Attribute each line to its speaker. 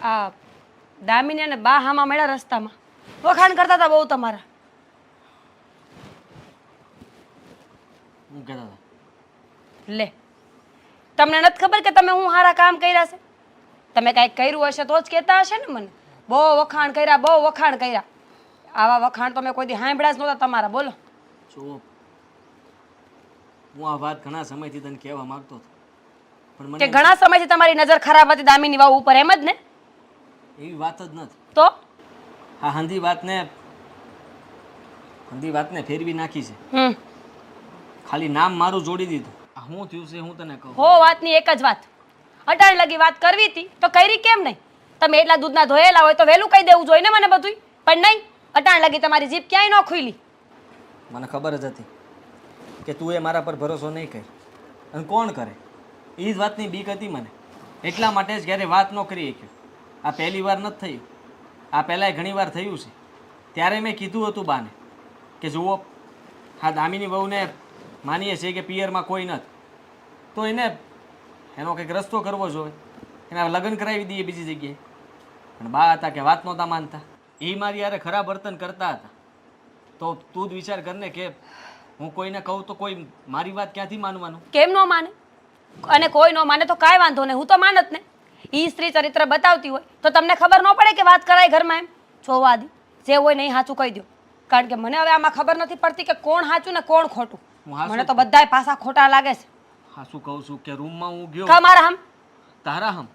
Speaker 1: આ દામિની અને બા હામા મળ્યા રસ્તામાં, વખાણ કરતા હતા બહુ તમારા.
Speaker 2: હું કહેતા હતા
Speaker 1: લે, તમને નથી ખબર કે તમે હું સારા કામ કર્યા છે? તમે કાંઈક કર્યું હશે તો જ કહેતા હશે ને મને. બહુ વખાણ કર્યા, બહુ વખાણ કર્યા. આવા વખાણ તો મેં કોઈ દી સાંભળ્યા જ નહોતા તમારા. બોલો.
Speaker 2: જો હું આ વાત ઘણા સમયથી તને કહેવા માંગતો હતો, પણ
Speaker 1: કે
Speaker 2: મને
Speaker 1: ઘણા સમયથી તમારી નજર ખરાબ હતી દામિની વાવ ઉપર, એમ જ ને?
Speaker 2: એવી વાત જ નથી.
Speaker 1: તો
Speaker 2: આ હંધી વાતને ફેરવી નાખી છે. ખાલી નામ મારું જોડી દીધું. આ શું થયું છે હું તને કહું.
Speaker 1: હો વાતની એક જ વાત. અટાણ લગી વાત કરવી હતી તો કરી કેમ નહીં? તમે એટલા દૂધના ધોયેલા હોય તો વહેલું કહી દેવું જોઈએ ને મને બધુંય. પણ નહીં, અટાણ લગી તમારી જીભ ક્યાંય ન ખુલી.
Speaker 2: મને ખબર જ હતી કે તું એ મારા પર ભરોસો નહીં કરી, અને કોણ કરે એ જ વાતની બીક હતી મને. એટલા માટે જ ક્યારે વાત ન કરી શક્યો. આ પહેલી વાર નથી થયું, આ પહેલાંય ઘણી વાર થયું છે. ત્યારે મેં કીધું હતું બાને કે જુઓ, હા દામિની વહુને માનીએ છીએ કે પિયરમાં કોઈ નથી, તો એનો કંઈક રસ્તો કરવો જોઈએ, એના લગ્ન કરાવી દઈએ બીજી જગ્યાએ. પણ બા હતા કે વાત નહોતા માનતા. એ મારી યારે ખરાબ વર્તન કરતા હતા. તો તું જ વિચાર કર ને કે હું કોઈને કહું તો કોઈ મારી વાત ક્યાંથી માનવાનું?
Speaker 1: કેમ ન માને? અને કોઈ ન માને તો કાંઈ વાંધો નહીં, હું તો માનત ને. ઈ સ્ત્રી ચરિત્ર બતાવતી હોય તો તમને ખબર ન પડે કે વાત કરાય ઘરમાં? એમ જોવા દી, જે હોય ને એ સાચું કહી દો. કારણ કે મને હવે આમાં ખબર નથી પડતી કે કોણ સાચું ને કોણ ખોટું. મને તો બધાય પાસા ખોટા લાગે છે.
Speaker 2: હા, શું કહું છું કે રૂમમાં હું ગયો
Speaker 1: મારા હમ
Speaker 2: તારા હમ